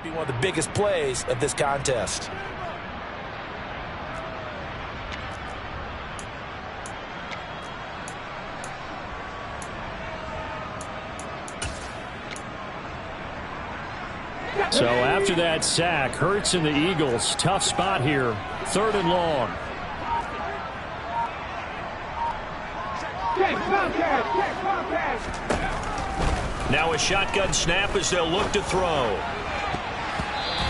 Be one of the biggest plays of this contest. So after that sack, Hurts and the Eagles, tough spot here. 3rd and long. Now a shotgun snap as they'll look to throw.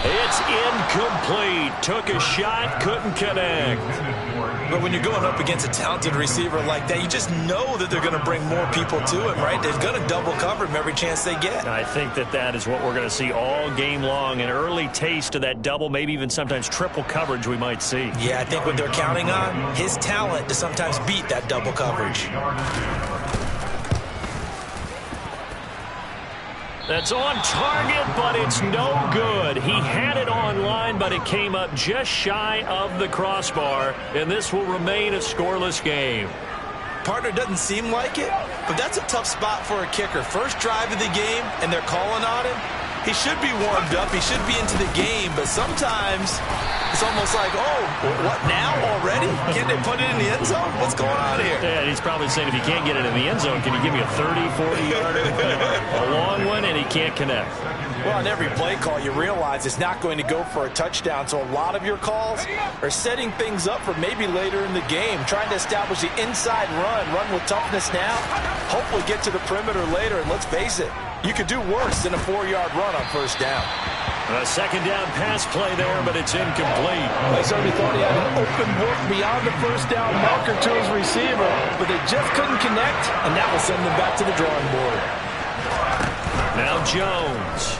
It's incomplete. Took a shot, couldn't connect. But when you're going up against a talented receiver like that, you just know that they're going to bring more people to him, right? They're going to double cover him every chance they get. I think that is what we're going to see all game long. An early taste of that double, maybe even sometimes triple coverage we might see. Yeah, I think what they're counting on, his talent to sometimes beat that double coverage. That's on target, but it's no good. He had it on line, but it came up just shy of the crossbar, and this will remain a scoreless game. Partner, doesn't seem like it, but that's a tough spot for a kicker. First drive of the game, and they're calling on him. He should be warmed up. He should be into the game, but sometimes it's almost like, oh, what now already? Can't they put it in the end zone? What's going on here? Yeah, he's probably saying if he can't get it in the end zone, can you give me a 30, 40-yarder? A long one, and he can't connect. Well, on every play call, you realize it's not going to go for a touchdown, so a lot of your calls are setting things up for maybe later in the game, trying to establish the inside run with toughness now, hopefully get to the perimeter later, and let's face it, you could do worse than a 4-yard run on first down. A second down pass play there, but it's incomplete. I certainly thought he had an open look beyond the first down marker to his receiver, but they just couldn't connect, and that will send them back to the drawing board. Now Jones.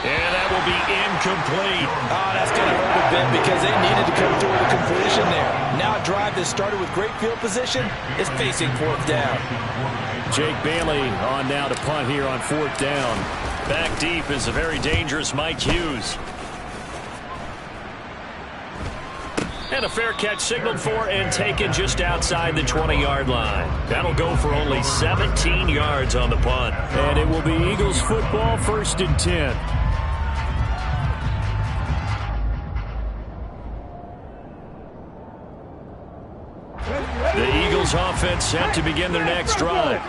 And that will be incomplete. Oh, that's going to hurt a bit because they needed to come through with a completion there. Now a drive that started with great field position is facing 4th down. Jake Bailey on now to punt here on 4th down. Back deep is a very dangerous Mike Hughes. And a fair catch signaled for and taken just outside the 20-yard line. That'll go for only 17 yards on the punt. And it will be Eagles football, 1st and 10. The Eagles offense set to begin their next drive.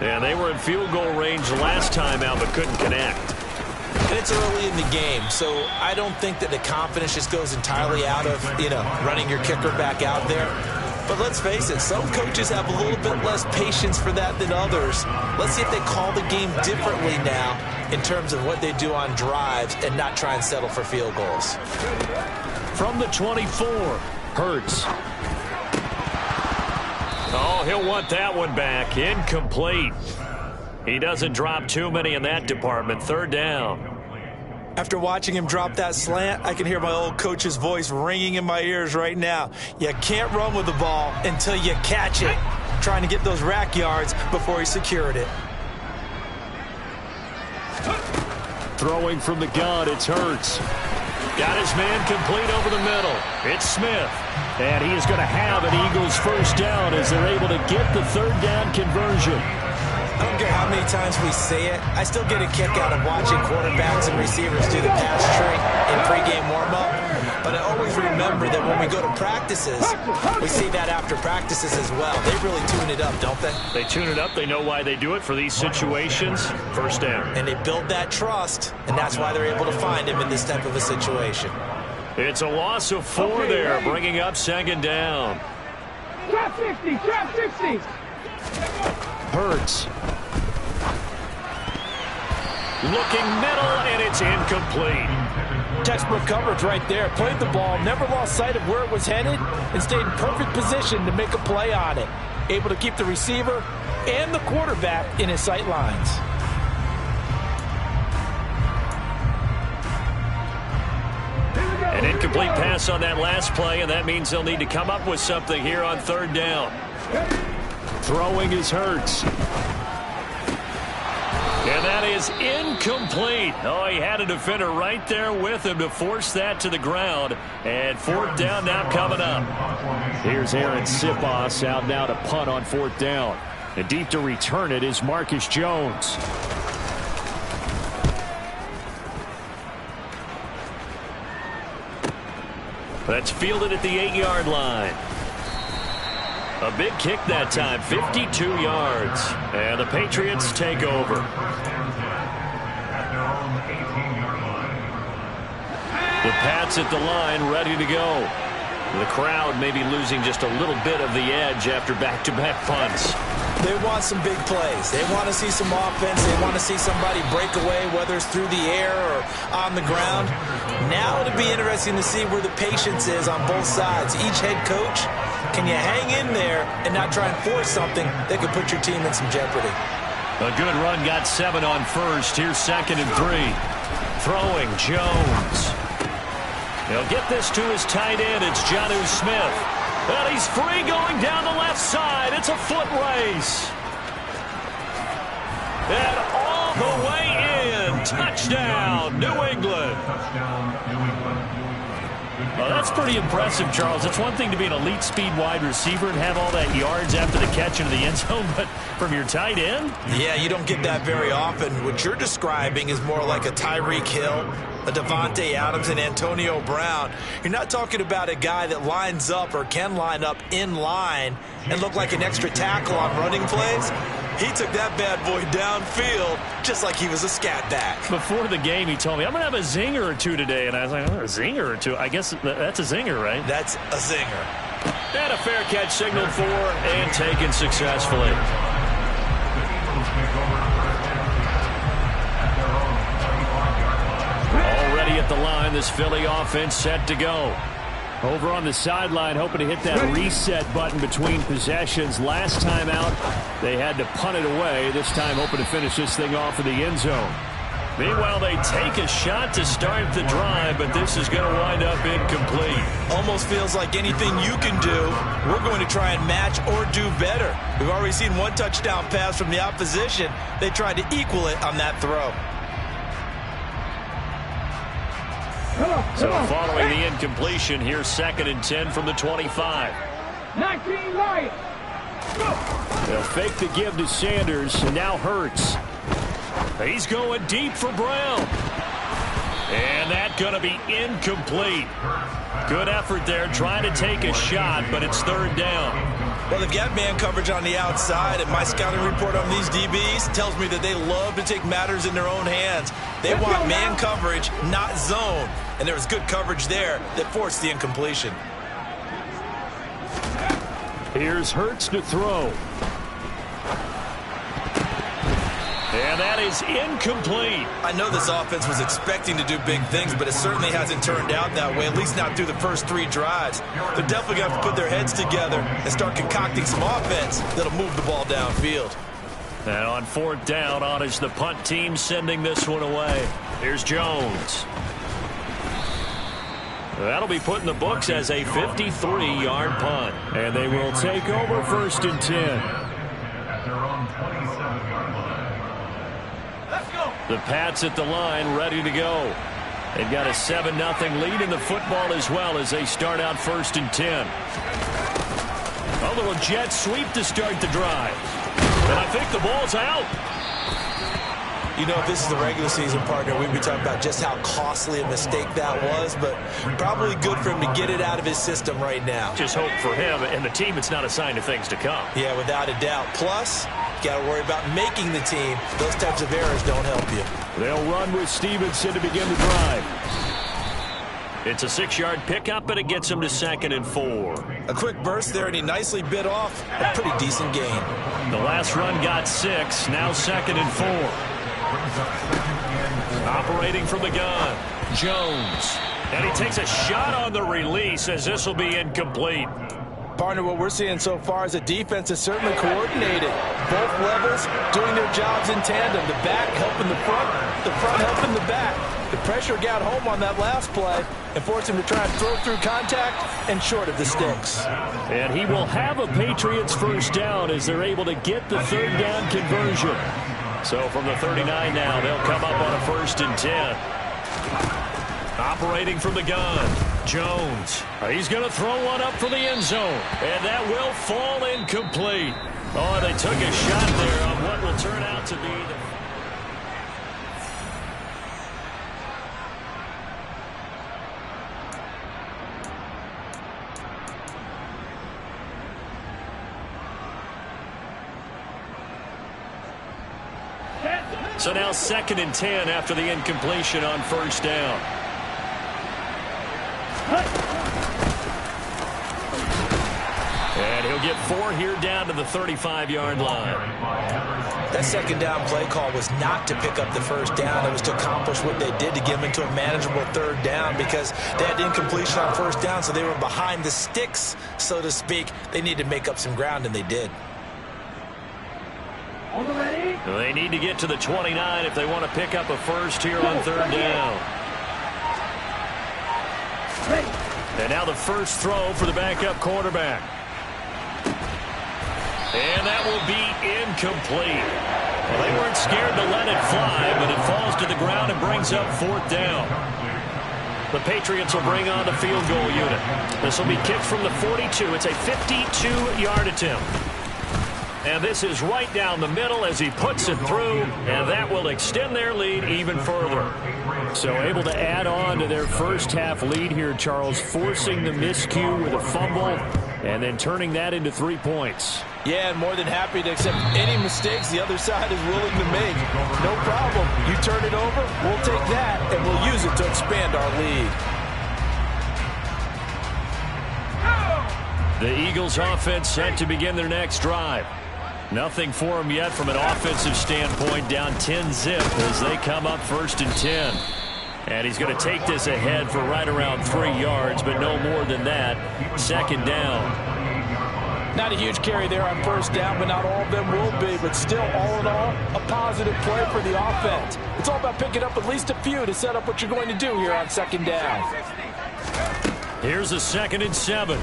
And they were in field goal range last time out but couldn't connect. And it's early in the game, so I don't think that the confidence just goes entirely out of, running your kicker back out there. But let's face it, some coaches have a little bit less patience for that than others. Let's see if they call the game differently now in terms of what they do on drives and not try and settle for field goals. From the 24, Hurts. Oh, he'll want that one back. Incomplete. He doesn't drop too many in that department. 3rd down. After watching him drop that slant, I can hear my old coach's voice ringing in my ears right now. You can't run with the ball until you catch it. Trying to get those rack yards before he secured it. Throwing from the gun, it's Hurts. Got his man complete over the middle. It's Smith. And he is going to have an Eagles 1st down as they're able to get the 3rd down conversion. I don't care how many times we say it, I still get a kick out of watching quarterbacks and receivers do the pass trick in pregame warm-up. But I always remember that when we go to practices, we see that after practices as well. They really tune it up, don't they? They tune it up. They know why they do it for these situations. 1st down. And they build that trust, and that's why they're able to find him in this type of a situation. It's a loss of 4 there, bringing up 2nd down. Trap 60, trap 60. Hurts. Looking middle, and it's incomplete. Textbook coverage right there. Played the ball, never lost sight of where it was headed, and stayed in perfect position to make a play on it. Able to keep the receiver and the quarterback in his sight lines. An incomplete pass on that last play, and that means they'll need to come up with something here on 3rd down. Throwing is Hurts. And that is incomplete. Oh, he had a defender right there with him to force that to the ground. And 4th down now coming up. Here's Aaron Sipos out now to punt on 4th down. And deep to return it is Marcus Jones. That's fielded at the 8-yard line. A big kick that time, 52 yards. And the Patriots take over. The Pats at the line, ready to go. The crowd may be losing just a little bit of the edge after back-to-back punts. They want some big plays. They want to see some offense. They want to see somebody break away, whether it's through the air or on the ground. Now it'll be interesting to see where the patience is on both sides. Each head coach, can you hang in there and not try and force something that could put your team in some jeopardy? A good run, got 7 on first. Here's 2nd and 3. Throwing, Jones. He'll get this to his tight end. It's Jonnu Smith. And he's free going down the left side. It's a foot race. And all the way in. Touchdown, New England. Well, that's pretty impressive, Charles. It's one thing to be an elite speed wide receiver and have all that yards after the catch into the end zone, but from your tight end? Yeah, you don't get that very often. What you're describing is more like a Tyreek Hill, a Devontae Adams, and Antonio Brown. You're not talking about a guy that lines up or can line up in line and look like an extra tackle on running plays. He took that bad boy downfield just like he was a scat back. Before the game, he told me, I'm going to have a zinger or two today. And I was like, oh, a zinger or two? I guess that's a zinger, right? That's a zinger. And a fair catch signaled for and taken successfully. Already at the line, this Philly offense set to go. Over on the sideline, hoping to hit that reset button between possessions. Last time out, they had to punt it away. This time, hoping to finish this thing off in the end zone. Meanwhile, they take a shot to start the drive, but this is going to wind up incomplete. Almost feels like anything you can do, we're going to try and match or do better. We've already seen one touchdown pass from the opposition. They tried to equal it on that throw. So following the incompletion, here's 2nd and 10 from the 25. 19 right. They'll fake the give to Sanders, and now Hurts. He's going deep for Brown. And that's going to be incomplete. Good effort there, trying to take a shot, but it's 3rd down. Well, they've got man coverage on the outside, and my scouting report on these DBs tells me that they love to take matters in their own hands. They want man coverage, not zone. And there was good coverage there that forced the incompletion. Here's Hurts to throw. And that is incomplete. I know this offense was expecting to do big things, but it certainly hasn't turned out that way, at least not through the first 3 drives. They're definitely going to have to put their heads together and start concocting some offense that'll move the ball downfield. And on 4th down, on is the punt team sending this one away. Here's Jones. That'll be put in the books as a 53-yard punt. And they will take over 1st and 10. The Pats at the line, ready to go. They've got a 7-0 lead in the football as well as they start out 1st and 10. A little jet sweep to start the drive. And I think the ball's out. You know, if this is the regular season, partner, we'd be talking about just how costly a mistake that was, but probably good for him to get it out of his system right now. Just hope for him and the team it's not a sign of things to come. Yeah, without a doubt. Plus, you got to worry about making the team. Those types of errors don't help you. They'll run with Stevenson to begin the drive. It's a 6-yard pickup, and it gets him to 2nd and 4. A quick burst there, and he nicely bit off a pretty decent gain. The last run got 6, now 2nd and 4. Operating from the gun, Jones. And he takes a shot on the release as this will be incomplete. Partner, what we're seeing so far is a defense is certainly coordinated. Both levels doing their jobs in tandem. The back helping the front helping the back. The pressure got home on that last play and forced him to try and throw through contact and short of the sticks. And he will have a Patriots 1st down as they're able to get the 3rd down conversion. So from the 39 now, they'll come up on a 1st and 10. Operating from the gun, Jones. He's going to throw one up for the end zone, and that will fall incomplete. Oh, they took a shot there on what will turn out to be the... So now 2nd and 10 after the incompletion on first down. And he'll get 4 here down to the 35-yard line. That second down play call was not to pick up the first down. It was to accomplish what they did, to get them into a manageable 3rd down, because they had incompletion on first down, so they were behind the sticks, so to speak. They needed to make up some ground, and they did. They need to get to the 29 if they want to pick up a first here on 3rd down. And now the first throw for the backup quarterback. And that will be incomplete. Well, they weren't scared to let it fly, but it falls to the ground and brings up 4th down. The Patriots will bring on the field goal unit. This will be kicked from the 42. It's a 52-yard attempt. And this is right down the middle as he puts it through, and that will extend their lead even further. So able to add on to their first half lead here, Charles, forcing the miscue with a fumble and then turning that into 3 points. Yeah, and more than happy to accept any mistakes the other side is willing to make. No problem. You turn it over, we'll take that, and we'll use it to expand our lead. The Eagles offense set to begin their next drive. Nothing for them yet from an offensive standpoint, down 10-zip as they come up 1st and 10. And he's going to take this ahead for right around 3 yards, but no more than that. 2nd down. Not a huge carry there on first down, but not all of them will be. But still, all in all, a positive play for the offense. It's all about picking up at least a few to set up what you're going to do here on 2nd down. Here's a 2nd and 7.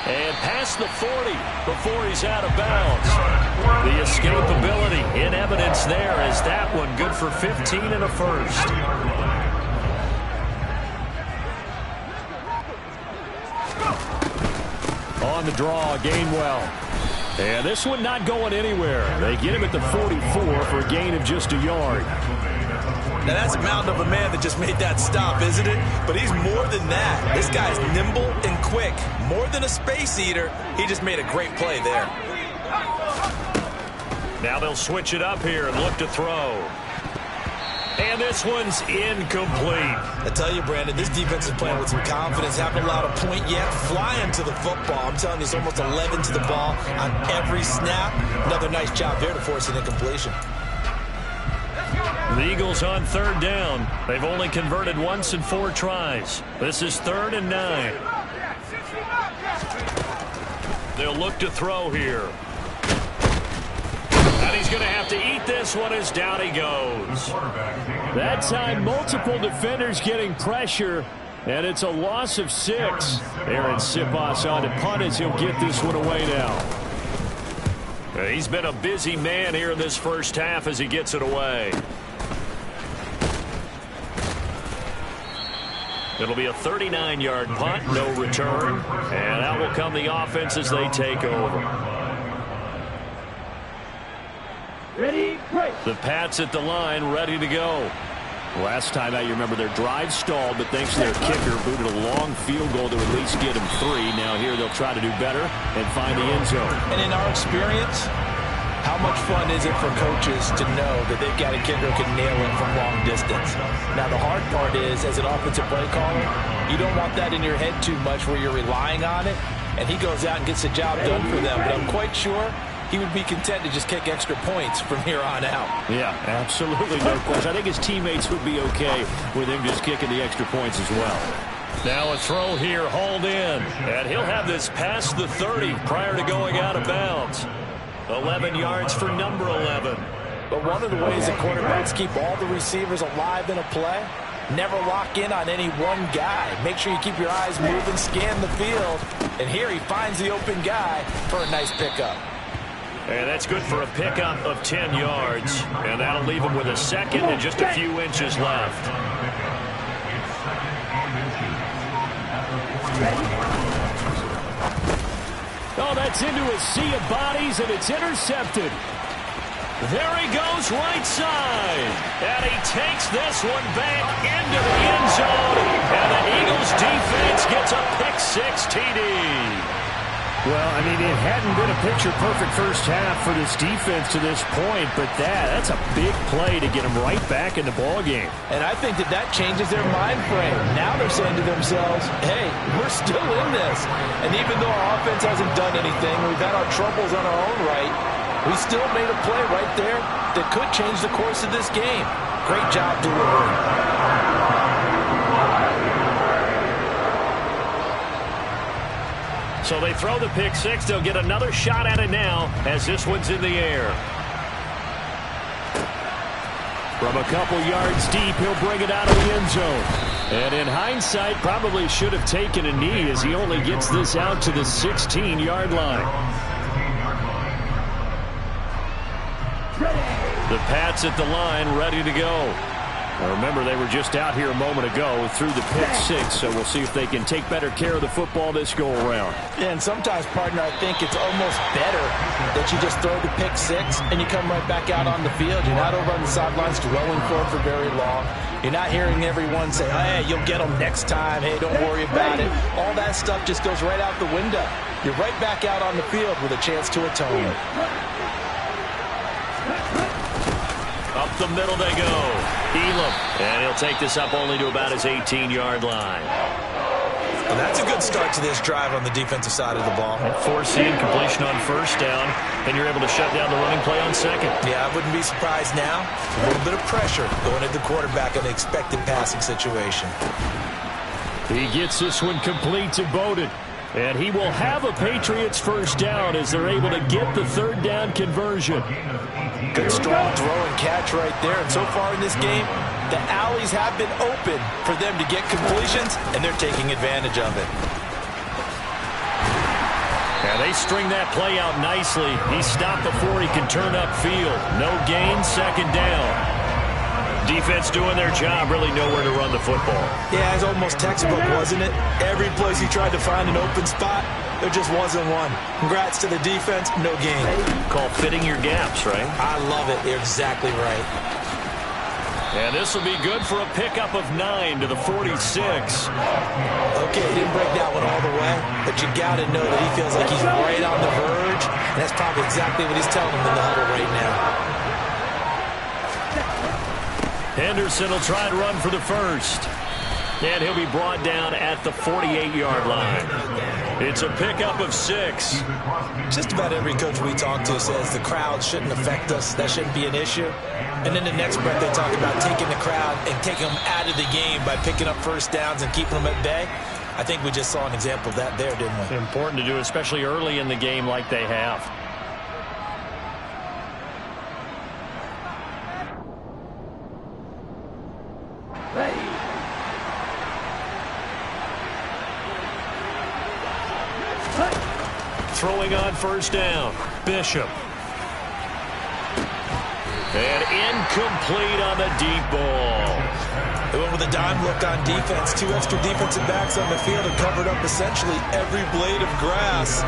And past the 40 before he's out of bounds. The escapability in evidence there as that one good for 15 and a first. On the draw, Gainwell. And this one not going anywhere. They get him at the 44 for a gain of just a yard. Now that's a mountain of a man that just made that stop, isn't it? But he's more than that. This guy's nimble and quick. More than a space eater, he just made a great play there. Now they'll switch it up here and look to throw. And this one's incomplete. I tell you, Brandon, this defense is playing with some confidence. Haven't allowed a point yet. Flying to the football. I'm telling you, it's almost 11 to the ball on every snap. Another nice job there to force an incompletion. The Eagles on 3rd down. They've only converted once in 4 tries. This is 3rd and 9. They'll look to throw here. And he's going to have to eat this one as down he goes. That time, multiple defenders getting pressure, and it's a loss of 6. Aaron Siposs on to punt as he'll get this one away now. He's been a busy man here in this first half as he gets it away. It'll be a 39-yard punt, no return. And out will come the offense as they take over. Ready, break. The Pats at the line, ready to go. Last time out, you remember their drive stalled, but thanks to their kicker, booted a long field goal to at least get them 3. Now here they'll try to do better and find the end zone. And in our experience, how much fun is it for coaches to know that they've got a kicker who can nail it from long distance? Now, the hard part is, as an offensive play caller, you don't want that in your head too much where you're relying on it, and he goes out and gets the job done for them. But I'm quite sure he would be content to just kick extra points from here on out. Yeah, absolutely no question. I think his teammates would be okay with him just kicking the extra points as well. Now a throw here, hauled in. And he'll have this past the 30 prior to going out of bounds. 11 yards for number 11. But one of the ways that quarterbacks keep all the receivers alive in a play, never lock in on any one guy. Make sure you keep your eyes moving, scan the field. And here he finds the open guy for a nice pickup. And that's good for a pickup of 10 yards. And that'll leave him with a second and just a few inches left. Oh, that's into a sea of bodies, and it's intercepted. There he goes right side. And he takes this one back into the end zone. And the Eagles defense gets a pick-6 TD. Well, I mean, it hadn't been a picture-perfect first half for this defense to this point, but that's a big play to get them right back in the ballgame. And I think that changes their mind frame. Now they're saying to themselves, hey, we're still in this. And even though our offense hasn't done anything, we've had our troubles on our own right, we still made a play right there that could change the course of this game. Great job delivering. So they throw the pick six. They'll get another shot at it now as this one's in the air. From a couple yards deep, he'll bring it out of the end zone. And in hindsight, probably should have taken a knee as he only gets this out to the 16-yard line. The Pats at the line, ready to go. Now remember, they were just out here a moment ago through the pick six, so we'll see if they can take better care of the football this go-around. Yeah, and sometimes, partner, I think it's almost better that you just throw the pick six and you come right back out on the field. You're not over on the sidelines dwelling for very long. You're not hearing everyone say, hey, you'll get them next time. Hey, don't worry about it. All that stuff just goes right out the window. You're right back out on the field with a chance to atone. Up the middle they go. Elam. And he'll take this up only to about his 18-yard line. And that's a good start to this drive on the defensive side of the ball. Forcing completion on first down, and you're able to shut down the running play on second. Yeah, I wouldn't be surprised now. A little bit of pressure going at the quarterback in an expected passing situation. He gets this one complete to Bowden. And he will have a Patriots first down as they're able to get the third down conversion. Good strong throw and catch right there. And so far in this game, the alleys have been open for them to get completions, and they're taking advantage of it. Yeah, they string that play out nicely. He stopped before he can turn upfield. No gain, second down. Defense doing their job, really nowhere to run the football. Yeah, it's almost textbook, wasn't it? Every place he tried to find an open spot, there just wasn't one. Congrats to the defense, no gain. Call fitting your gaps, right? I love it. You're exactly right. And this will be good for a pickup of 9 to the 46. Okay, he didn't break that one all the way, but you got to know that he feels like he's right on the verge, and that's probably exactly what he's telling him in the huddle right now. Henderson will try and run for the first. And he'll be brought down at the 48-yard line. It's a pickup of 6. Just about every coach we talk to says the crowd shouldn't affect us. That shouldn't be an issue. And then the next breath they talk about taking the crowd and taking them out of the game by picking up first downs and keeping them at bay. I think we just saw an example of that there, didn't we? Important to do, especially early in the game like they have. Throwing on first down, Bishop. And incomplete on the deep ball. They went with a dime look on defense. 2 extra defensive backs on the field and covered up essentially every blade of grass.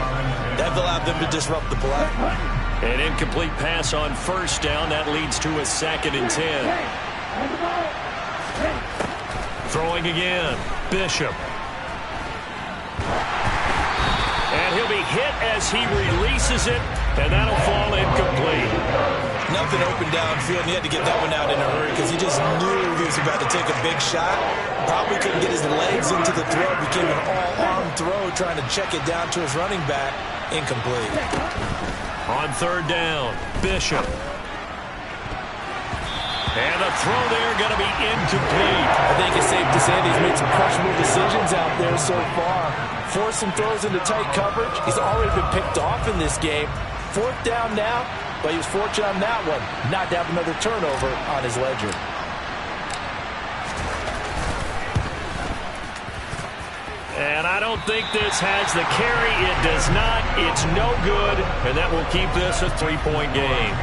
That allowed them to disrupt the play. An incomplete pass on first down. That leads to a 2nd and 10. Throwing again, Bishop. And he'll be hit as he releases it, and that'll fall incomplete. Nothing open downfield, and he had to get that one out in a hurry because he just knew he was about to take a big shot. Probably couldn't get his legs into the throw. Became an all-arm throw, trying to check it down to his running back. Incomplete. On third down, Bishop. And the throw there going to be incomplete. I think it's safe to say that he's made some questionable decisions out there so far. Forced some throws into tight coverage. He's already been picked off in this game. 4th down now, but he was fortunate on that one not to have another turnover on his ledger. And I don't think this has the carry. It does not. It's no good, and that will keep this a 3-point game.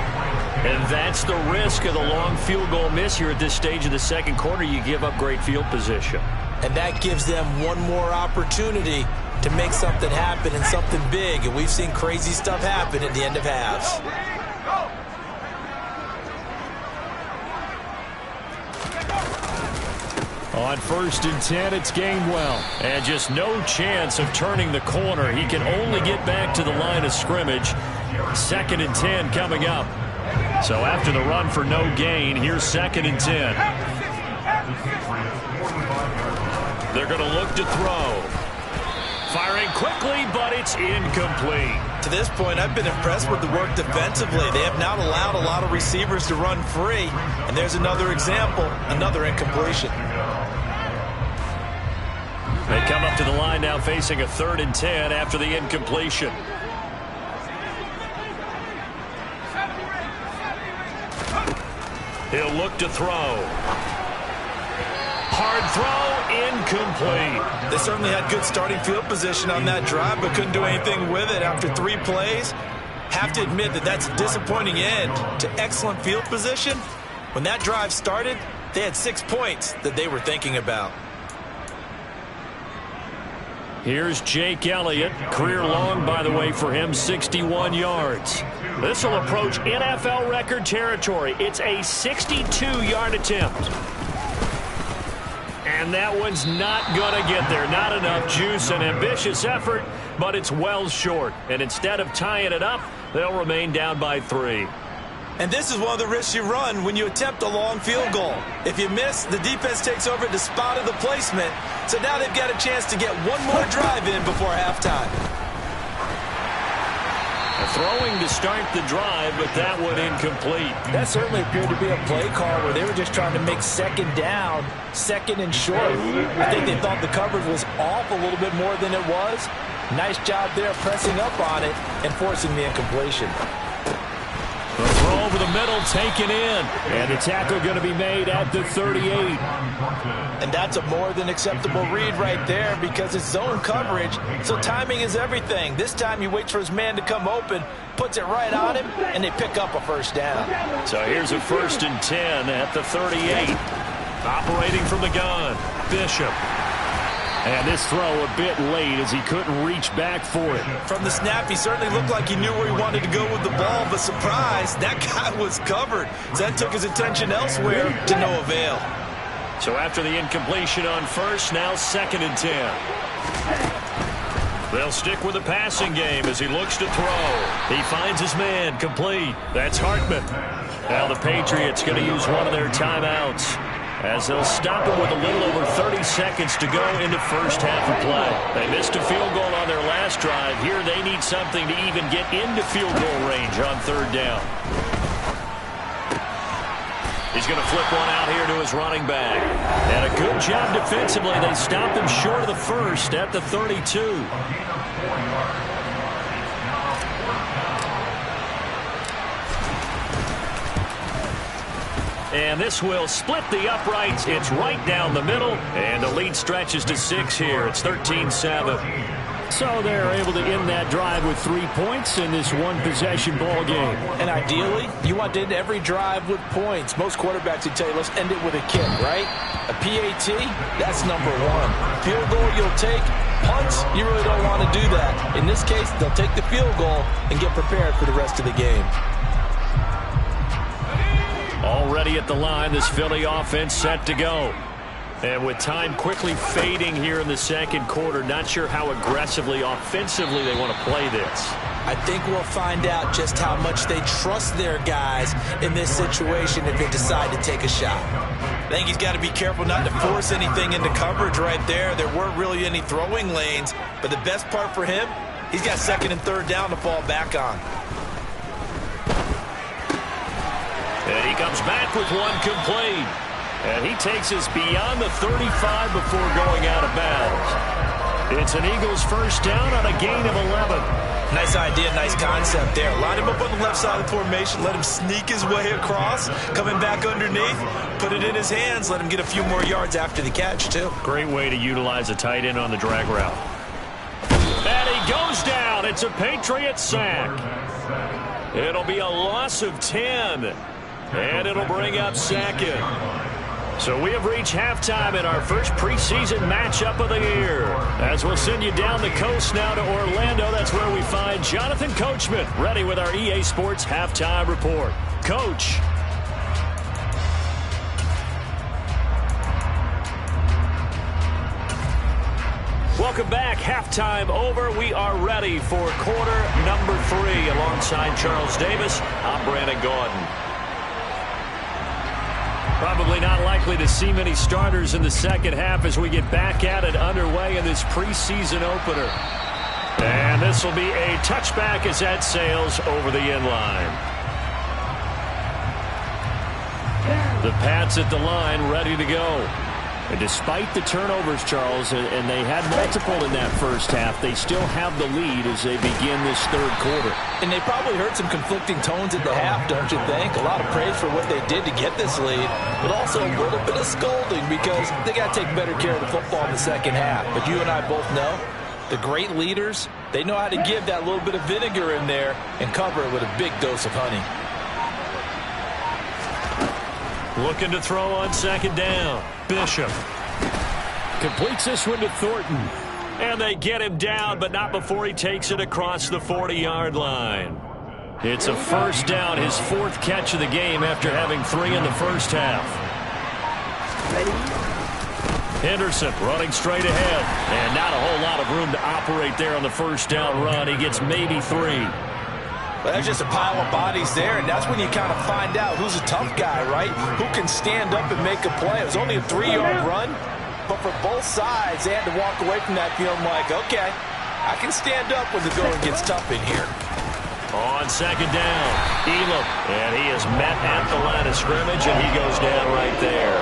And that's the risk of the long field goal miss here at this stage of the second quarter. You give up great field position. And that gives them one more opportunity to make something happen and something big. And we've seen crazy stuff happen at the end of halves. On 1st and 10, it's Gainwell. And just no chance of turning the corner. He can only get back to the line of scrimmage. 2nd and 10 coming up. So after the run for no gain, here's 2nd and 10. They're going to look to throw. Firing quickly, but it's incomplete. To this point, I've been impressed with the work defensively. They have not allowed a lot of receivers to run free. And there's another example, another incompletion. They come up to the line now facing a 3rd and 10 after the incompletion. He'll look to throw. Hard throw, incomplete. They certainly had good starting field position on that drive, but couldn't do anything with it after 3 plays. Have to admit that that's a disappointing end to excellent field position. When that drive started, they had 6 points that they were thinking about. Here's Jake Elliott. Career long, by the way, for him, 61 yards. This will approach NFL record territory. It's a 62-yard attempt. And that one's not going to get there. Not enough juice. An ambitious effort, but it's well short. And instead of tying it up, they'll remain down by 3. And this is one of the risks you run when you attempt a long field goal. If you miss, the defense takes over at the spot of the placement. So now they've got a chance to get one more drive in before halftime. Throwing to start the drive, but that one incomplete. That certainly appeared to be a play call where they were just trying to make 2nd down, 2nd and short. I think they thought the coverage was off a little bit more than it was. Nice job there pressing up on it and forcing the incompletion. The throw over the middle taken in. And the tackle going to be made at the 38. And that's a more than acceptable read right there because it's zone coverage, so timing is everything. This time he waits for his man to come open, puts it right on him, and they pick up a 1st down. So here's a 1st and 10 at the 38. Operating from the gun, Bishop. And this throw a bit late as he couldn't reach back for it. From the snap, he certainly looked like he knew where he wanted to go with the ball, but surprise, that guy was covered. So that took his attention elsewhere to no avail. So after the incompletion on 1st, now 2nd and 10. They'll stick with the passing game as he looks to throw. He finds his man, complete. That's Hartman. Now the Patriots going to use one of their timeouts as they'll stop him with a little over 30 seconds to go into 1st half of play. They missed a field goal on their last drive. Here they need something to even get into field goal range on 3rd down. He's going to flip one out here to his running back. And a good job defensively. They stopped him short of the 1st at the 32. And this will split the uprights. It's right down the middle. And the lead stretches to 6 here. It's 13-7. So they're able to end that drive with 3 points in this one-possession ball game. And ideally, you want to end every drive with points. Most quarterbacks would tell you, let's end it with a kick, right? A PAT, that's number 1. Field goal you'll take. Punts, you really don't want to do that. In this case, they'll take the field goal and get prepared for the rest of the game. Already at the line, this Philly offense set to go. And with time quickly fading here in the 2nd quarter, not sure how aggressively, offensively they want to play this. I think we'll find out just how much they trust their guys in this situation if they decide to take a shot. I think he's got to be careful not to force anything into coverage right there. There weren't really any throwing lanes, but the best part for him, he's got 2nd and 3rd down to fall back on. And he comes back with one complete. And he takes us beyond the 35 before going out of bounds. It's an Eagles 1st down on a gain of 11. Nice idea, nice concept there. Line him up on the left side of the formation, let him sneak his way across, coming back underneath, put it in his hands, let him get a few more yards after the catch, too. Great way to utilize a tight end on the drag route. And he goes down. It's a Patriots sack. It'll be a loss of 10. And it'll bring up 2nd. So we have reached halftime in our first preseason matchup of the year. As we'll send you down the coast now to Orlando, that's where we find Jonathan Coachman, ready with our EA Sports Halftime Report. Coach. Welcome back. Halftime over. We are ready for quarter number 3. Alongside Charles Davis, I'm Brandon Gaudin. Probably not likely to see many starters in the second half as we get back at it underway in this preseason opener. And this will be a touchback as that sails over the end line. The Pats at the line ready to go. And despite the turnovers, Charles, and they had multiple in that first half, they still have the lead as they begin this third quarter. And they probably heard some conflicting tones at the half, don't you think? A lot of praise for what they did to get this lead, but also a little bit of scolding because they got to take better care of the football in the second half. But you and I both know the great leaders, they know how to give that little bit of vinegar in there and cover it with a big dose of honey. Looking to throw on second down. Bishop completes this one to Thornton. And they get him down, but not before he takes it across the 40-yard line. It's a first down, his 4th catch of the game after having 3 in the first half. Henderson running straight ahead. And not a whole lot of room to operate there on the first down run. He gets maybe 3. But that's just a pile of bodies there, and that's when you kind of find out who's a tough guy, right? Who can stand up and make a play. It was only a 3-yard run, but for both sides, they had to walk away from that feeling like, okay, I can stand up when the going gets tough in here. On second down, Elam, and he is met at the line of scrimmage, and he goes down right there.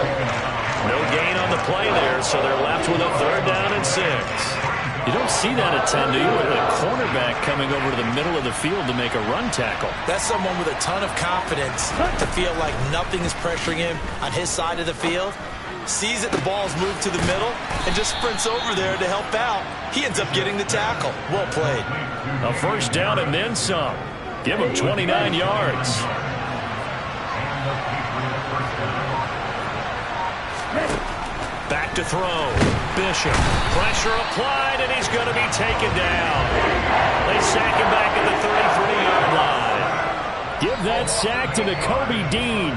No gain on the play there, so they're left with a 3rd down and 6. You don't see that a ton, do you? With a cornerback coming over to the middle of the field to make a run tackle. That's someone with a ton of confidence to feel like nothing is pressuring him on his side of the field. Sees that the ball's moved to the middle and just sprints over there to help out. He ends up getting the tackle. Well played. A first down and then some. Give him 29 yards. Back to throw. Bishop. Pressure applied, and he's going to be taken down. They sack him back at the 33-yard line. Give that sack to Nakobe Dean.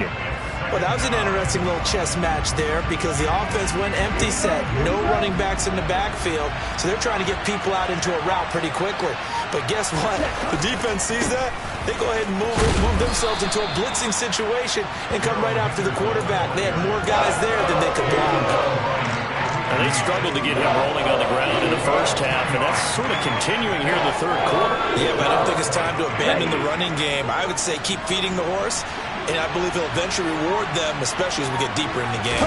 Well, that was an interesting little chess match there because the offense went empty set. No running backs in the backfield, so they're trying to get people out into a route pretty quickly. But guess what? The defense sees that. They go ahead and move themselves into a blitzing situation and come right after the quarterback. They had more guys there than they could block. And they struggled to get him rolling on the ground in the first half, and that's sort of continuing here in the third quarter. Yeah, but I don't think it's time to abandon the running game. I would say keep feeding the horse, and I believe he'll eventually reward them, especially as we get deeper in the game.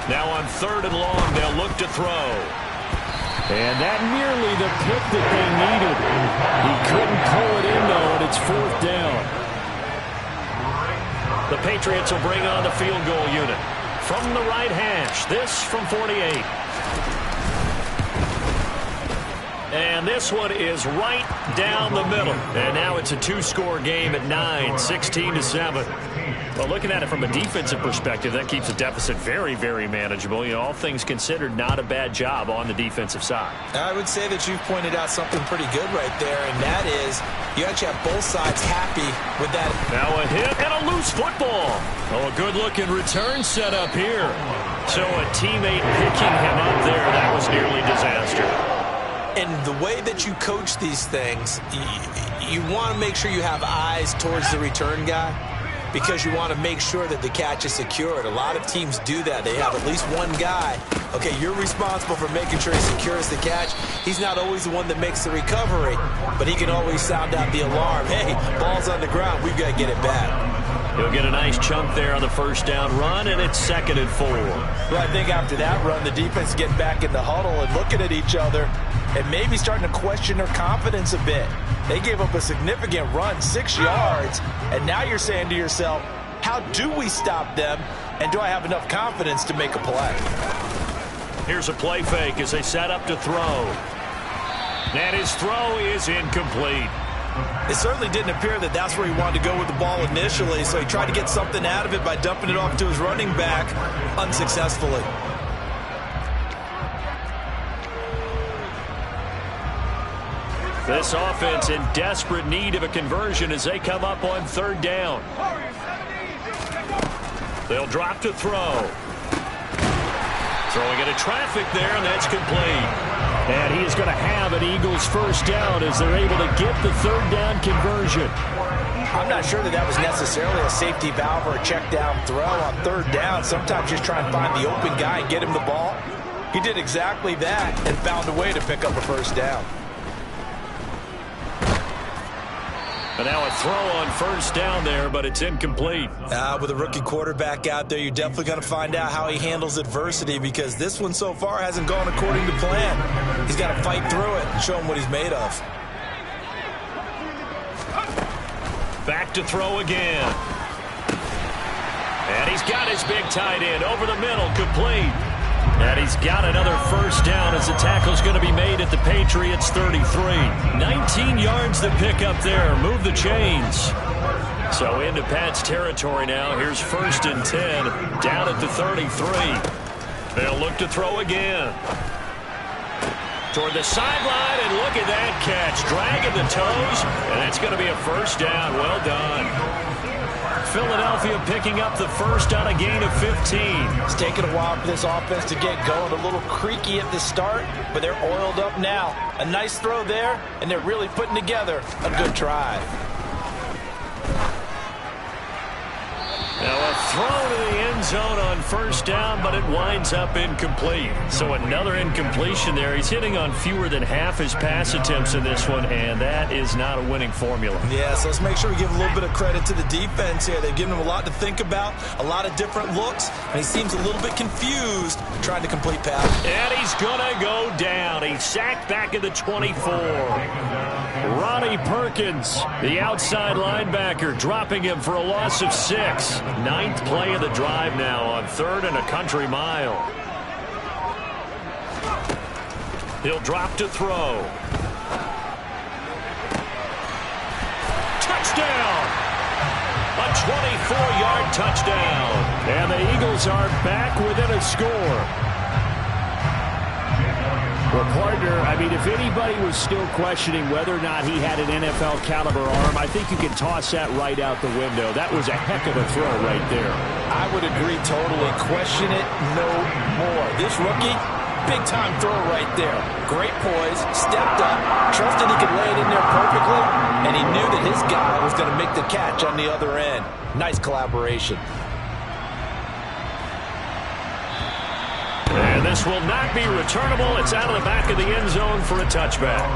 Now on 3rd and long, they'll look to throw. And that nearly the pick that they needed. He couldn't pull it in, though, and it's 4th down. The Patriots will bring on the field goal unit. From the right hash, this from 48. And this one is right down the middle. And now it's a 2-score game at 9, 16-7. Well, looking at it from a defensive perspective, that keeps the deficit very, very manageable. You know, all things considered, not a bad job on the defensive side. I would say that you've pointed out something pretty good right there, and that is you actually have both sides happy with that. Now a hit and a loose football. Oh, a good-looking return set up here. So a teammate picking him up there, that was nearly disaster. And the way that you coach these things, you want to make sure you have eyes towards the return guy because you want to make sure that the catch is secured. A lot of teams do that. They have at least one guy. Okay, you're responsible for making sure he secures the catch. He's not always the one that makes the recovery, but he can always sound out the alarm. Hey, ball's on the ground. We've got to get it back. He'll get a nice chunk there on the first down run, and it's 2nd and 4. Well, I think after that run, the defense getting back in the huddle and looking at each other and maybe starting to question their confidence a bit. They gave up a significant run, 6 yards, and now you're saying to yourself, how do we stop them, and do I have enough confidence to make a play? Here's a play fake as they set up to throw. And his throw is incomplete. It certainly didn't appear that that's where he wanted to go with the ball initially, so he tried to get something out of it by dumping it off to his running back unsuccessfully. This offense in desperate need of a conversion as they come up on 3rd down. They'll drop to throw. Throwing into traffic there, and that's complete. And he is going to have an Eagles first down as they're able to get the third down conversion. I'm not sure that was necessarily a safety valve or a check down throw on third down. Sometimes just try and find the open guy and get him the ball. He did exactly that and found a way to pick up a first down. And now a throw on first down there, but it's incomplete. With a rookie quarterback out there, you're definitely going to find out how he handles adversity, because this one so far hasn't gone according to plan. He's got to fight through it and show him what he's made of. Back to throw again. And he's got his big tight end over the middle, complete. And he's got another first down as the tackle's going to be made at the Patriots 33. 19 yards to pick up there. Move the chains. So into Pat's territory now. Here's 1st and 10 down at the 33. They'll look to throw again. Toward the sideline, and look at that catch. Dragging the toes, and that's going to be a first down. Well done. Philadelphia picking up the first on a gain of 15. It's taken a while for this offense to get going. A little creaky at the start, but they're oiled up now. A nice throw there, and they're really putting together a good drive. Now a throw to the end zone on first down, but it winds up incomplete. So another incompletion there. He's hitting on fewer than half his pass attempts in this one, and that is not a winning formula. Yeah, so let's make sure we give a little bit of credit to the defense here. They've given him a lot to think about, a lot of different looks, and he seems a little bit confused trying to complete pass. And he's going to go down. He's sacked back at the 24. Ronnie Perkins, the outside linebacker, dropping him for a loss of 6. 9th play of the drive now on 3rd and a country mile. He'll drop to throw. Touchdown! A 24-yard touchdown. And the Eagles are back within a score. Well, partner, I mean, if anybody was still questioning whether or not he had an NFL caliber arm, I think you can toss that right out the window. That was a heck of a throw right there. I would agree totally. Question it no more. This rookie, big-time throw right there. Great poise, stepped up, trusted he could lay it in there perfectly, and he knew that his guy was going to make the catch on the other end. Nice collaboration. And this will not be returnable. It's out of the back of the end zone for a touchback.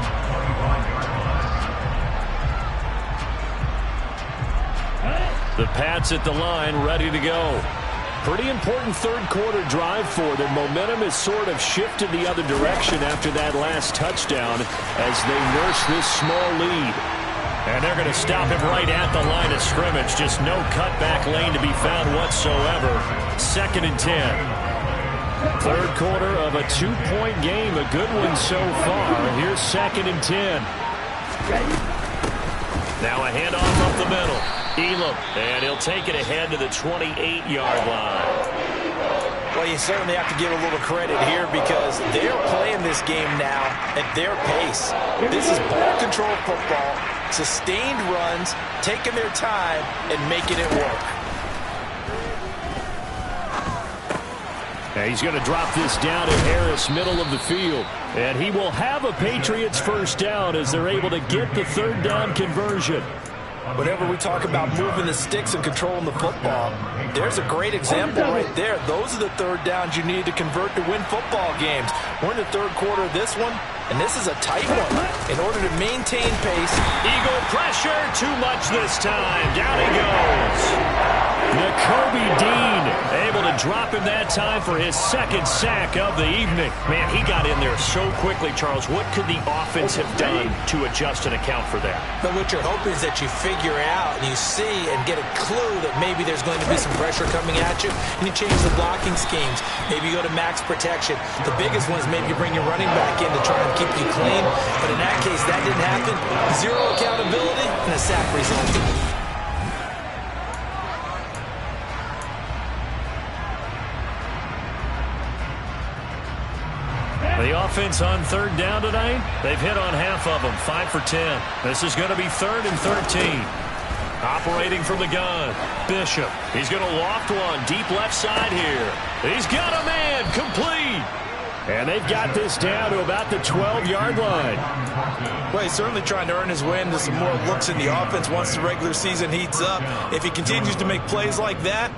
The Pats at the line, ready to go. Pretty important third-quarter drive for them. Momentum has sort of shifted the other direction after that last touchdown as they nurse this small lead. And they're going to stop him right at the line of scrimmage. Just no cutback lane to be found whatsoever. 2nd and 10. Third quarter of a 2-point game. A good one so far. Here's 2nd and 10. Now a handoff up the middle. Elam, and he'll take it ahead to the 28-yard line. Well, you certainly have to give a little credit here because they're playing this game now at their pace. This is ball control football, sustained runs, taking their time, and making it work. Now he's going to drop this down at Harris, middle of the field. And he will have a Patriots first down as they're able to get the third down conversion. Whenever we talk about moving the sticks and controlling the football, there's a great example right there. Those are the third downs you need to convert to win football games. We're in the third quarter of this one, and this is a tight one. In order to maintain pace, Eagle pressure, too much this time. Down he goes. Nakobe Dean able to drop him that time for his 2nd sack of the evening. Man, he got in there so quickly, Charles. What could the offense have done to adjust and account for that? But what you're hoping is that you figure out and you see and get a clue that maybe there's going to be some pressure coming at you, and you change the blocking schemes. Maybe you go to max protection. The biggest one is maybe you bring your running back in to try and keep you clean. But in that case, that didn't happen. 0 accountability, and a sack resulted. The offense on third down tonight, they've hit on half of them, 5 for 10. This is going to be 3rd and 13. Operating from the gun, Bishop. He's going to loft one deep left side here. He's got a man, complete. And they've got this down to about the 12-yard line. Well, he's certainly trying to earn his way into some more looks in the offense once the regular season heats up. If he continues to make plays like that,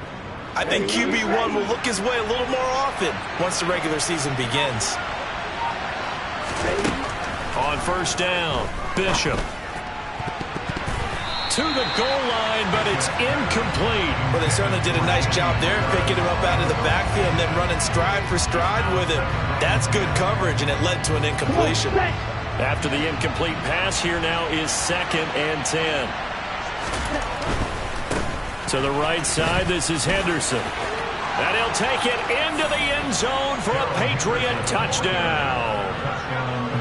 I think QB1 will look his way a little more often once the regular season begins. On first down, Bishop. To the goal line, but it's incomplete. Well, they certainly did a nice job there, picking him up out of the backfield and then running stride for stride with him. That's good coverage, and it led to an incompletion. After the incomplete pass, here now is 2nd and 10. To the right side, this is Henderson. And he'll take it into the end zone for a Patriot touchdown.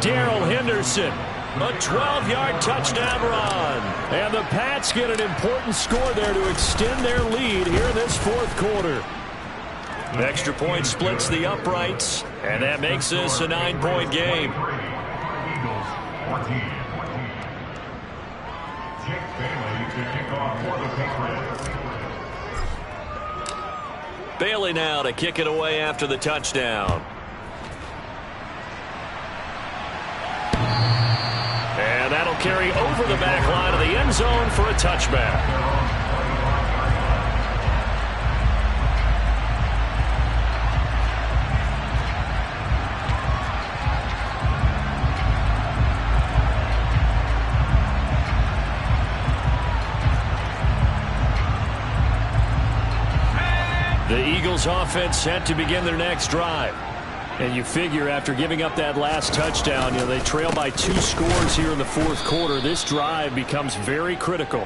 Darrell Henderson. A 12-yard touchdown run. And the Pats get an important score there to extend their lead here in this 4th quarter. Extra point splits the uprights, and that makes this a 9-point game. Bailey now to kick it away after the touchdown. And that'll carry over the back line of the end zone for a touchback. The Eagles offense set to begin their next drive. And you figure after giving up that last touchdown, they trail by 2 scores here in the 4th quarter. This drive becomes very critical.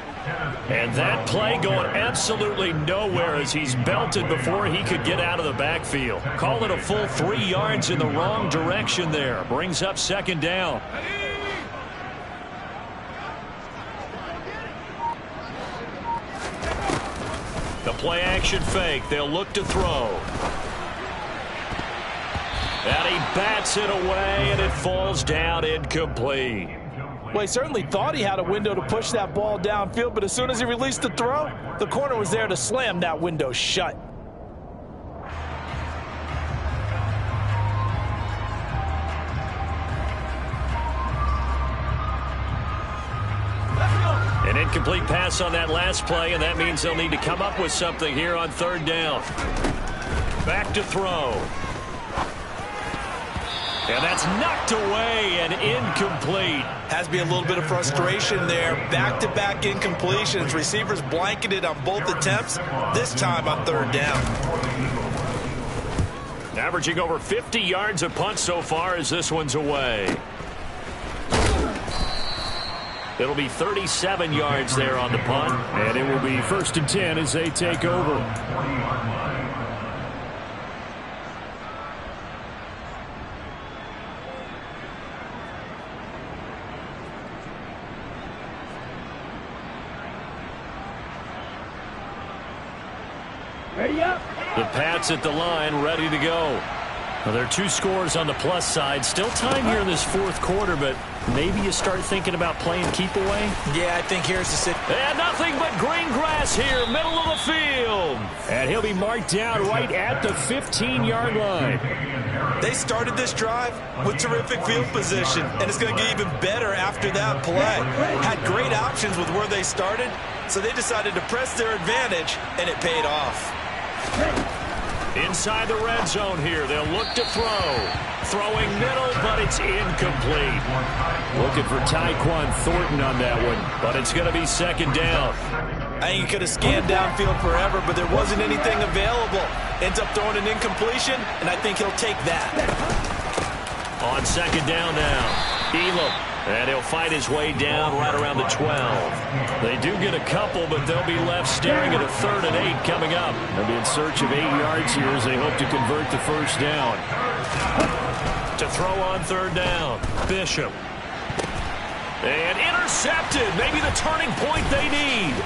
And that play going absolutely nowhere as he's belted before he could get out of the backfield. Call it a full 3 yards in the wrong direction there. Brings up 2nd down. The play action fake. They'll look to throw. And he bats it away, and it falls down incomplete. Well, he certainly thought he had a window to push that ball downfield, but as soon as he released the throw, the corner was there to slam that window shut. An incomplete pass on that last play, and that means they'll need to come up with something here on 3rd down. Back to throw. And that's knocked away and incomplete. Has to be a little bit of frustration there. Back-to-back incompletions. Receivers blanketed on both attempts, this time on 3rd down. Averaging over 50 yards a punt so far as this one's away. It'll be 37 yards there on the punt. And it will be 1st and 10 as they take over. The Pats at the line, ready to go. Well, there are 2 scores on the plus side. Still time here in this 4th quarter, but maybe you start thinking about playing keep away. Yeah, I think here's the situation. And nothing but green grass here, middle of the field. And he'll be marked down right at the 15-yard line. They started this drive with terrific field position, and it's going to get even better after that play. Had great options with where they started, so they decided to press their advantage, and it paid off. Inside the red zone here, they'll look to throw. Throwing middle, but it's incomplete. Looking for Tyquan Thornton on that one, but it's going to be 2nd down. I think he could have scanned downfield forever, but there wasn't anything available. Ends up throwing an incompletion, and I think he'll take that. On 2nd down now, Elam. And he'll fight his way down right around the 12. They do get a couple, but they'll be left staring at a 3rd and 8 coming up. They'll be in search of 8 yards here as they hope to convert the 1st down. To throw on 3rd down, Bishop. And intercepted, maybe the turning point they need.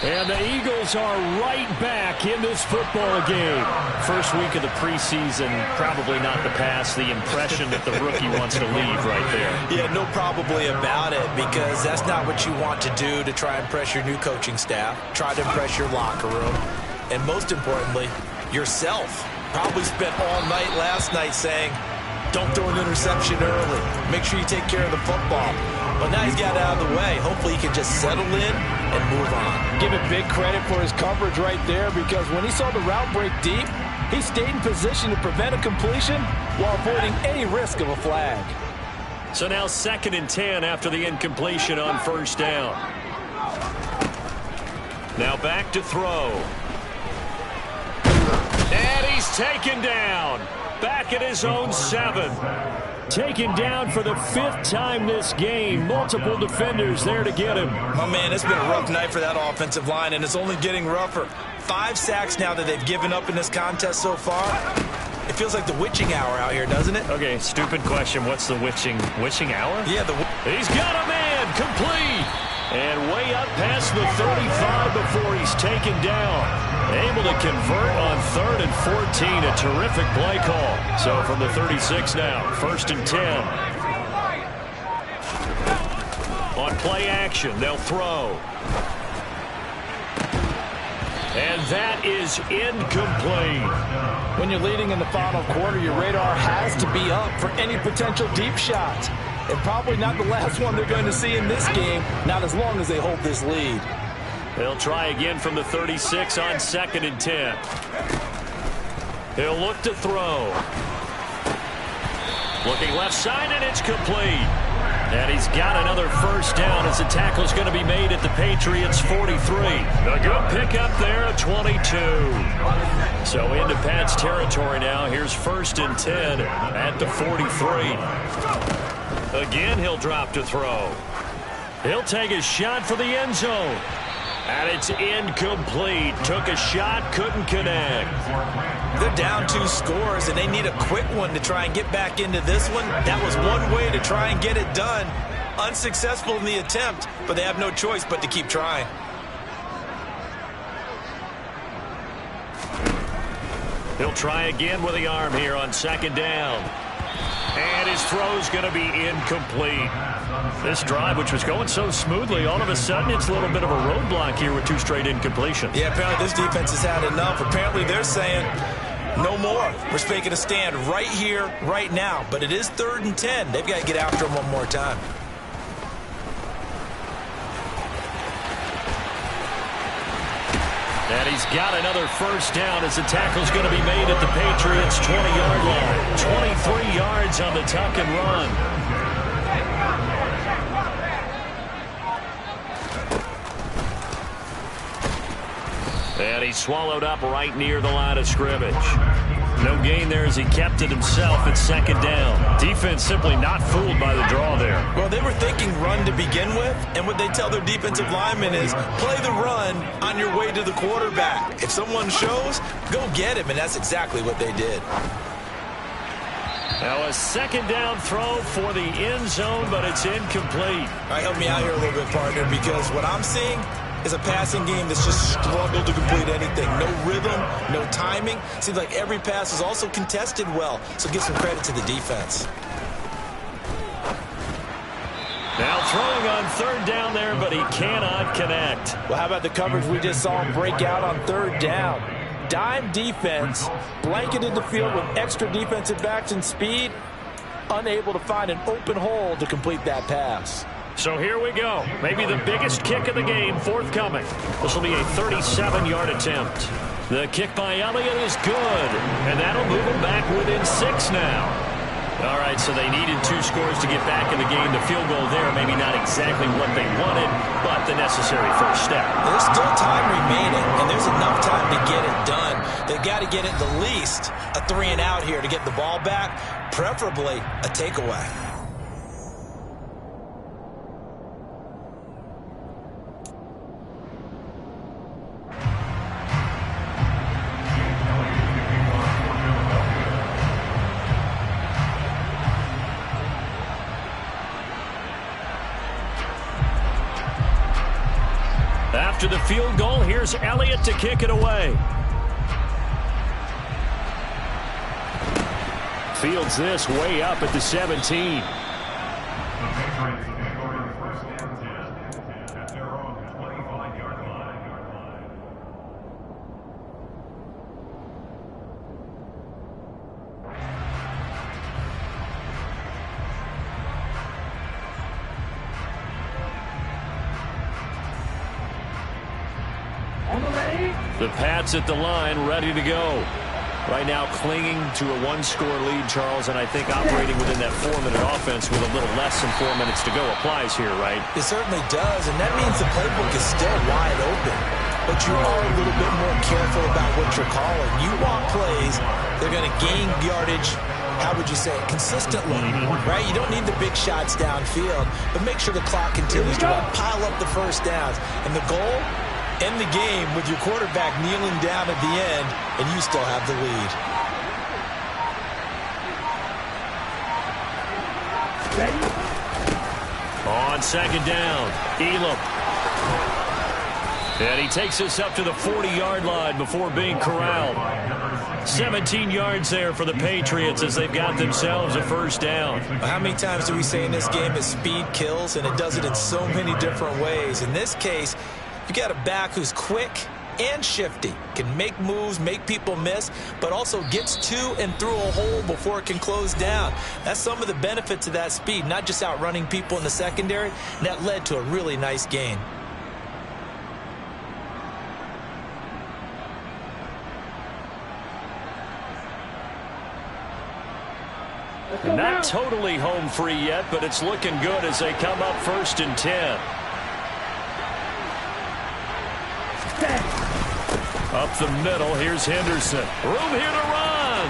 And the Eagles are right back in this football game. First week of the preseason, probably not the pass, the impression that the rookie wants to leave right there. Yeah, no probably about it, because that's not what you want to do to try and impress your new coaching staff, try to impress your locker room, and most importantly, yourself. Probably spent all night last night saying, Don't throw an interception early. Make sure you take care of the football. But now he's got it out of the way. Hopefully he can just settle in and move on. Give it big credit for his coverage right there, because when he saw the route break deep, he stayed in position to prevent a completion while avoiding any risk of a flag. So now 2nd and 10 after the incompletion on 1st down. Now back to throw. And he's taken down. Back at his own 7. Taken down for the 5th time this game. Multiple defenders there to get him. Oh, man, it's been a rough night for that offensive line, and it's only getting rougher. 5 sacks now that they've given up in this contest so far. It feels like the witching hour out here, doesn't it? Okay, stupid question. What's the witching hour? Yeah, he's got a man complete. And way up past the 35 before he's taken down. Able to convert on 3rd and 14. A terrific play call. So from the 36 now, 1st and 10. On play action, they'll throw. And that is incomplete. When you're leading in the final quarter, your radar has to be up for any potential deep shots. And probably not the last one they're going to see in this game, not as long as they hold this lead. They'll try again from the 36 on 2nd and 10. He'll look to throw. Looking left side, and it's complete. And he's got another 1st down as the tackle is going to be made at the Patriots' 43. A good pickup there at 22. So into Pat's territory now. Here's 1st and 10 at the 43. Again, he'll drop to throw. He'll take a shot for the end zone. And it's incomplete. Took a shot, couldn't connect. They're down 2 scores, and they need a quick one to try and get back into this one. That was one way to try and get it done. Unsuccessful in the attempt, but they have no choice but to keep trying. He'll try again with the arm here on 2nd down. And his throw's going to be incomplete. This drive, which was going so smoothly, all of a sudden it's a little bit of a roadblock here with 2 straight incompletions. Yeah, apparently this defense has had enough. Apparently they're saying no more. We're making a stand right here, right now. But it is 3rd and 10. They've got to get after him one more time. And he's got another 1st down as the tackle's going to be made at the Patriots' 20-yard line. 23 yards on the tuck and run. And he swallowed up right near the line of scrimmage. No gain there as he kept it himself at 2nd down. Defense simply not fooled by the draw there. Well, they were thinking run to begin with, and what they tell their defensive linemen is play the run on your way to the quarterback. If someone shows, go get him, and that's exactly what they did. Now a 2nd down throw for the end zone, but it's incomplete. All right, help me out here a little bit, partner, because what I'm seeing is a passing game that's just struggled to complete anything. No rhythm, no timing. Seems like every pass is also contested well, so give some credit to the defense. Now throwing on 3rd down there, but he cannot connect. Well, how about the coverage we just saw him break out on 3rd down? Dime defense, blanketed the field with extra defensive backs and speed, unable to find an open hole to complete that pass. So here we go. Maybe the biggest kick of the game forthcoming. This will be a 37-yard attempt. The kick by Elliott is good, and that'll move him back within 6 now. All right, so they needed 2 scores to get back in the game. The field goal there, maybe not exactly what they wanted, but the necessary first step. There's still time remaining, and there's enough time to get it done. They've got to get it at least a 3-and-out here to get the ball back, preferably a takeaway. After the field goal, here's Elliott to kick it away. Fields this way up at the 17. The Pats at the line, ready to go. Right now clinging to a one-score lead, Charles, and I think operating within that 4-minute offense with a little less than 4 minutes to go applies here, right? It certainly does, and that means the playbook is still wide open. But you are a little bit more careful about what you're calling. You want plays, they're going to gain yardage, how would you say it, consistently, right? You don't need the big shots downfield, but make sure the clock continues to run. Pile up the first downs. And the goal? End the game with your quarterback kneeling down at the end, and you still have the lead. On second down, Elam. And he takes us up to the 40-yard line before being corralled. 17 yards there for the Patriots as they've got themselves a first down. How many times do we say in this game that speed kills, and it does it in so many different ways? In this case, you got a back who's quick and shifty, can make moves, make people miss, but also gets to and through a hole before it can close down. That's some of the benefits of that speed, not just outrunning people in the secondary. And that led to a really nice gain. Not totally home free yet, but it's looking good as they come up 1st and 10. Up the middle, here's Henderson. Room here to run.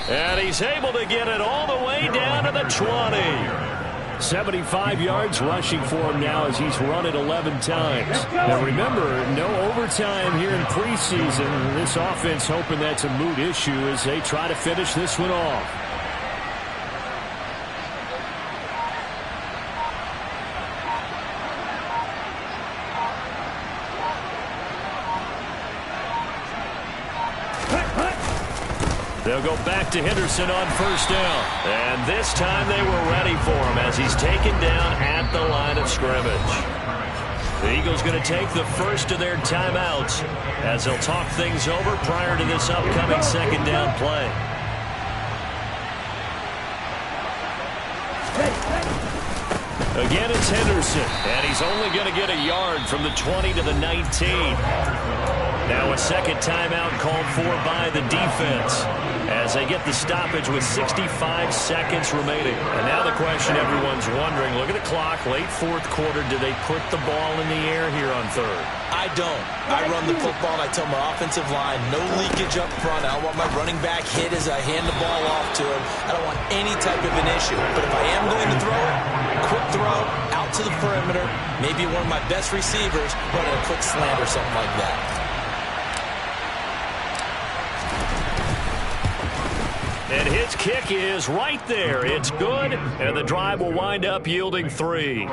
And he's able to get it all the way down to the 20. 75 yards rushing for him now as he's run it 11 times. Now remember, no overtime here in preseason. This offense hoping that's a moot issue as they try to finish this one off. They'll go back to Henderson on first down. And this time they were ready for him as he's taken down at the line of scrimmage. The Eagles going to take the first of their timeouts as they'll talk things over prior to this upcoming second down play. Again, it's Henderson, and he's only going to get a yard from the 20 to the 19. Now a second timeout called for by the defense as they get the stoppage with 65 seconds remaining. And now the question everyone's wondering, look at the clock, late 4th quarter, do they put the ball in the air here on 3rd? I don't. I run the football, and I tell my offensive line, no leakage up front. I don't want my running back hit as I hand the ball off to him. I don't want any type of an issue. But if I am going to throw it, quick throw, out to the perimeter, maybe one of my best receivers running a quick slant or something like that. And his kick is right there. It's good, and the drive will wind up yielding 3.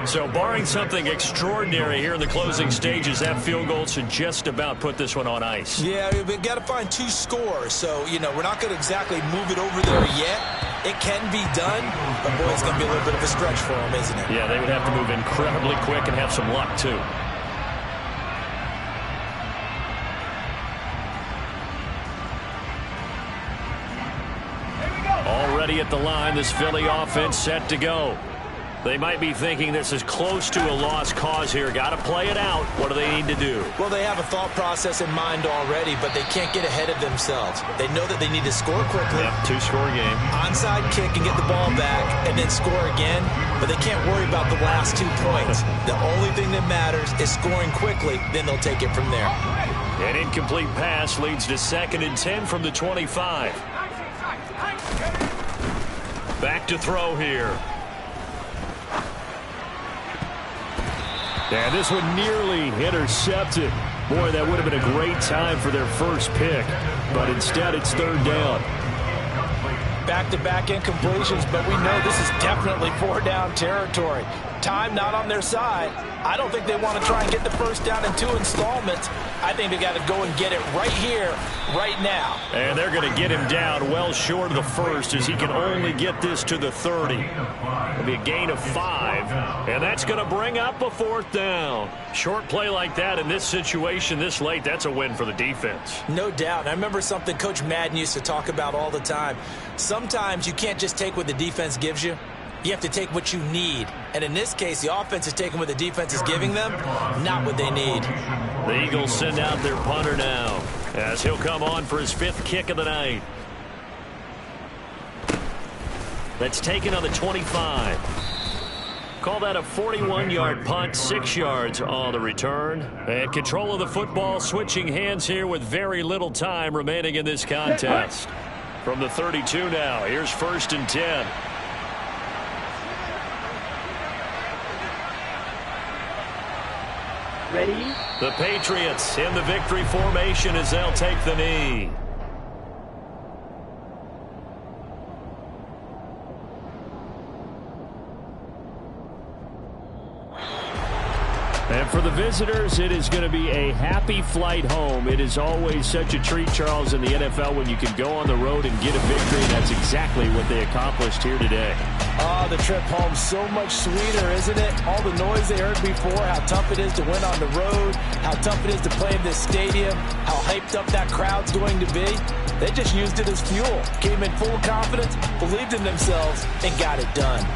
So barring something extraordinary here in the closing stages, that field goal should just about put this one on ice. Yeah, we've got to find 2 scores. So, you know, we're not going to exactly move it over there yet. It can be done, but boy, it's going to be a little bit of a stretch for them, isn't it? Yeah, they would have to move incredibly quick and have some luck, too. Already at the line, this Philly offense set to go. They might be thinking this is close to a lost cause here. Got to play it out. What do they need to do? Well, they have a thought process in mind already, but they can't get ahead of themselves. They know that they need to score quickly. Yep, 2-score game. Onside kick and get the ball back and then score again, but they can't worry about the last 2 points. The only thing that matters is scoring quickly, then they'll take it from there. An incomplete pass leads to 2nd and 10 from the 25. Back to throw here. And this one nearly intercepted. Boy, that would have been a great time for their first pick. But instead, it's 3rd down. Back-to-back incompletions, but we know this is definitely 4-down territory. Time not on their side. I don't think they want to try and get the first down in 2 installments. I think they got to go and get it right here, right now. And they're going to get him down well short of the first as he can only get this to the 30. It'll be a gain of 5, and that's going to bring up a 4th down. Short play like that in this situation this late, that's a win for the defense. No doubt. I remember something Coach Madden used to talk about all the time. Sometimes you can't just take what the defense gives you. You have to take what you need. And in this case, the offense is taking what the defense is giving them, not what they need. The Eagles send out their punter now, as he'll come on for his 5th kick of the night. That's taken on the 25. Call that a 41-yard punt, 6 yards on the return. And control of the football, switching hands here with very little time remaining in this contest. From the 32 now, here's 1st and 10. Ready? The Patriots in the victory formation as they'll take the knee. And for the visitors, it is going to be a happy flight home. It is always such a treat, Charles, in the NFL when you can go on the road and get a victory. And that's exactly what they accomplished here today. Oh, the trip home so much sweeter, isn't it? All the noise they heard before, how tough it is to win on the road, how tough it is to play in this stadium, how hyped up that crowd's going to be. They just used it as fuel, came in full confidence, believed in themselves, and got it done.